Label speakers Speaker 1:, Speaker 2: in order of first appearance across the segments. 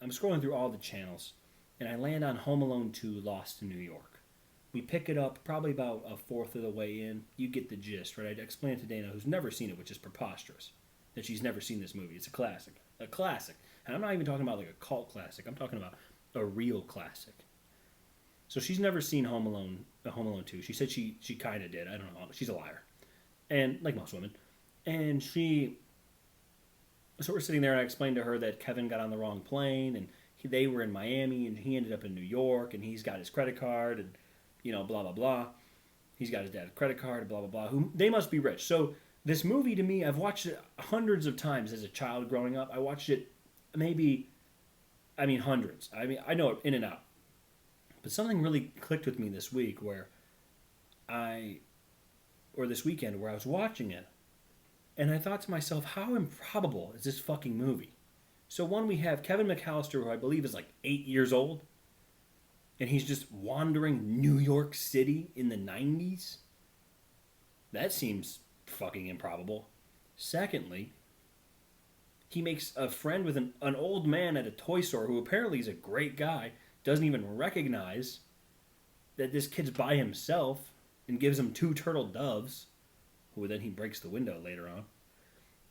Speaker 1: I'm scrolling through all the channels, and I land on Home Alone 2 Lost in New York. We pick it up probably about a fourth of the way in. You get the gist, right? I explain it to Dana, who's never seen it, which is preposterous that she's never seen this movie. It's a classic. A classic. And I'm not even talking about like a cult classic. I'm talking about a real classic. So she's never seen Home Alone 2. She said she kind of did. I don't know. She's a liar. And like most women. And so we're sitting there and I explained to her that Kevin got on the wrong plane and they were in Miami and he ended up in New York and he's got his credit card and, blah, blah, blah. He's got his dad's credit card, blah, blah, blah. They must be rich. So this movie to me, I've watched it hundreds of times as a child growing up. I watched it hundreds. I know it in and out. But something really clicked with me this week this weekend where I was watching it. And I thought to myself, how improbable is this fucking movie? So one, we have Kevin McAllister, who I believe is like 8 years old. And he's just wandering New York City in the 90s. That seems fucking improbable. Secondly, he makes a friend with an old man at a toy store who apparently is a great guy, doesn't even recognize that this kid's by himself and gives him 2 turtle doves, who then he breaks the window later on.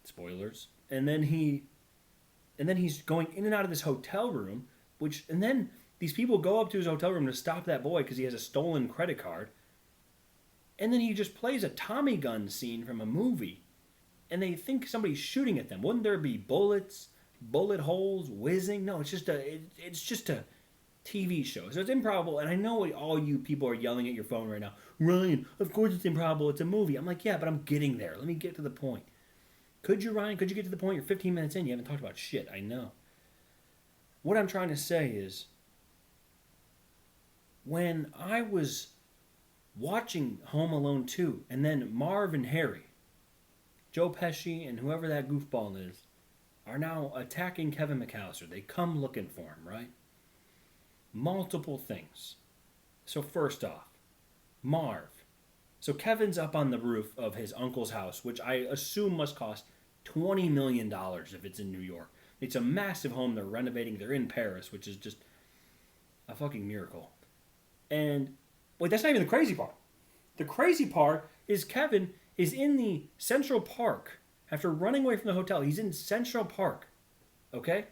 Speaker 1: Spoilers. And then he's going in and out of this hotel room, and then these people go up to his hotel room to stop that boy because he has a stolen credit card. And then he just plays a Tommy gun scene from a movie. And they think somebody's shooting at them. Wouldn't there be bullets, bullet holes, whizzing? No, it's just a TV show. So it's improbable. And I know all you people are yelling at your phone right now. Ryan, of course it's improbable. It's a movie. I'm like, yeah, but I'm getting there. Let me get to the point. Could you, Ryan? Could you get to the point? You're 15 minutes in. You haven't talked about shit. I know. What I'm trying to say is, when I was watching Home Alone 2, and then Marv and Harry, Joe Pesci and whoever that goofball is, are now attacking Kevin McAllister. They come looking for him, right? Multiple things. So first off, Marv. So Kevin's up on the roof of his uncle's house, which I assume must cost $20 million if it's in New York. It's a massive home they're renovating. They're in Paris, which is just a fucking miracle. And wait, that's not even the crazy part. The crazy part is Kevin is in the Central Park after running away from the hotel. He's in Central Park. Okay?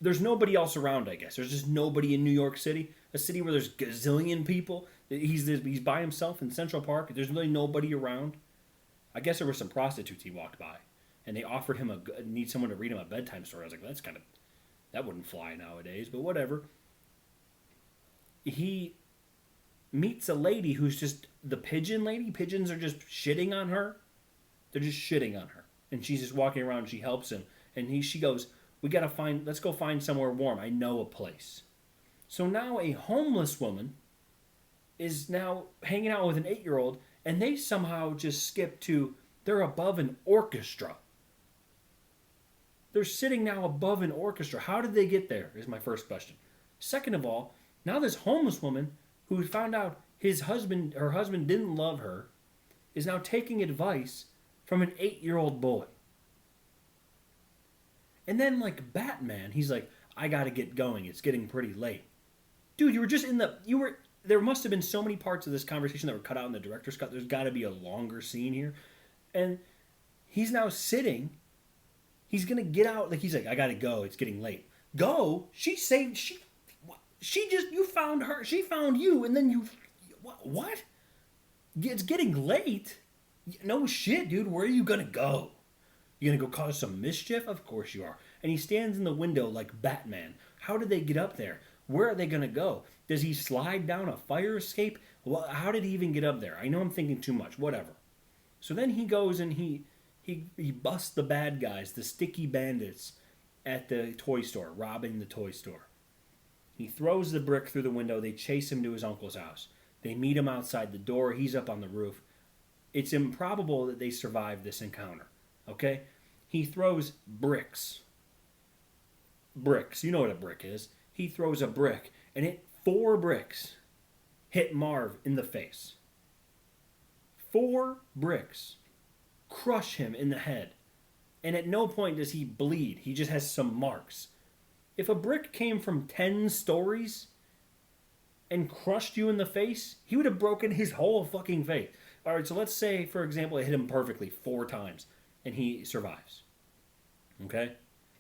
Speaker 1: There's nobody else around, I guess. There's just nobody in New York City, a city where there's gazillion people. He's by himself in Central Park. There's really nobody around. I guess there were some prostitutes he walked by, and they offered him need someone to read him a bedtime story. I was like, that wouldn't fly nowadays, but whatever. He meets a lady who's just the pigeon lady. Pigeons are just shitting on her. They're just shitting on her, and she's just walking around. And she helps him, and she goes, let's go find somewhere warm. I know a place. So now a homeless woman is now hanging out with an 8-year-old, and they somehow just skip to, they're above an orchestra. They're sitting now above an orchestra. How did they get there, is my first question. Second of all, now this homeless woman who found out her husband didn't love her, is now taking advice from an 8-year-old boy. And then like Batman, he's like, I gotta get going. It's getting pretty late. Dude, there must have been so many parts of this conversation that were cut out in the director's cut. There's gotta be a longer scene here. And he's now sitting. He's gonna get out. Like he's like, I gotta go. It's getting late. Go? You found her. She found you. And then you, what? It's getting late? No shit, dude. Where are you gonna go? You gonna go cause some mischief? Of course you are. And he stands in the window like Batman. How did they get up there? Where are they gonna go? Does he slide down a fire escape? Well, how did he even get up there? I know I'm thinking too much. Whatever. So then he goes and he busts the bad guys, the sticky bandits, at the toy store, robbing the toy store. He throws the brick through the window. They chase him to his uncle's house. They meet him outside the door. He's up on the roof. It's improbable that they survived this encounter. Okay? He throws bricks. Bricks. You know what a brick is. He throws a brick, and 4 bricks hit Marv in the face. 4 bricks crush him in the head. And at no point does he bleed. He just has some marks. If a brick came from 10 stories and crushed you in the face, he would have broken his whole fucking face. All right, so let's say, for example, it hit him perfectly 4 times and he survives. Okay?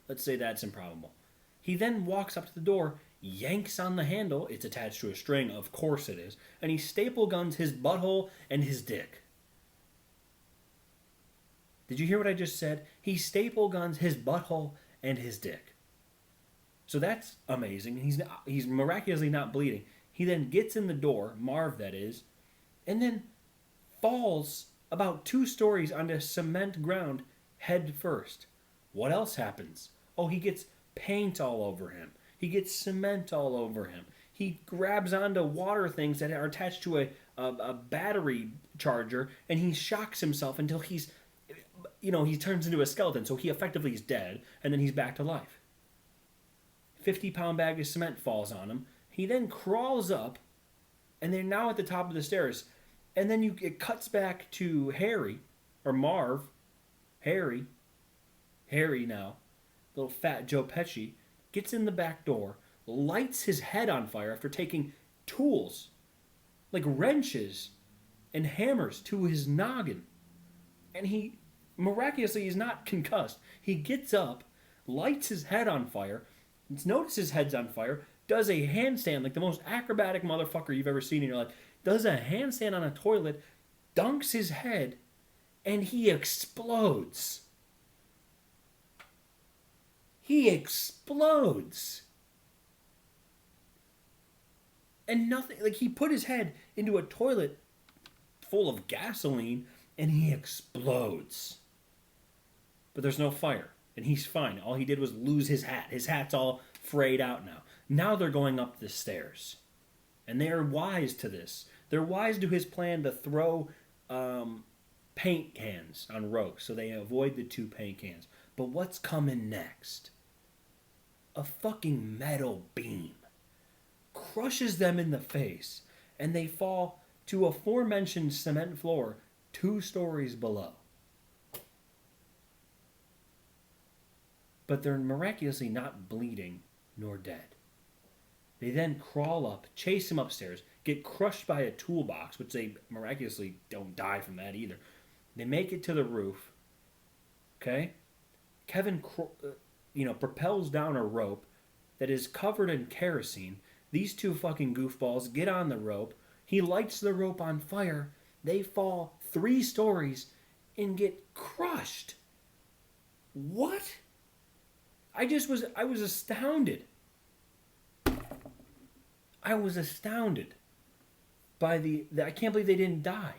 Speaker 1: Let's say that's improbable. He then walks up to the door, yanks on the handle, it's attached to a string, of course it is, and he staple guns his butthole and his dick. Did you hear what I just said? He staple guns his butthole and his dick. So that's amazing. He's miraculously not bleeding. He then gets in the door, Marv that is, and then falls about 2 stories onto cement ground head first. What else happens? Oh, he gets paint all over him. He gets cement all over him. He grabs onto water things that are attached to a battery charger, and he shocks himself until he turns into a skeleton. So he effectively is dead, and then he's back to life. 50-pound bag of cement falls on him. He then crawls up, and they're now at the top of the stairs. And then it cuts back to Harry, or Marv, Harry now, little fat Joe Pesci, gets in the back door, lights his head on fire after taking tools, like wrenches and hammers, to his noggin. And he miraculously is not concussed. He gets up, lights his head on fire, notices his head's on fire, does a handstand like the most acrobatic motherfucker you've ever seen in your life, does a handstand on a toilet, dunks his head, and he explodes. He explodes. And nothing, like he put his head into a toilet full of gasoline and he explodes. But there's no fire and he's fine. All he did was lose his hat. His hat's all frayed out now. Now they're going up the stairs. And they are wise to this. They're wise to his plan to throw paint cans on Rogue so they avoid the 2 paint cans. But what's coming next? A fucking metal beam crushes them in the face, and they fall to aforementioned cement floor 2 stories below. But they're miraculously not bleeding nor dead. They then crawl up, chase him upstairs, get crushed by a toolbox, which they miraculously don't die from that either. They make it to the roof. Okay? Kevin propels down a rope that is covered in kerosene. These 2 fucking goofballs get on the rope. He lights the rope on fire. They fall 3 stories and get crushed. What? I was astounded. I was astounded by I can't believe they didn't die.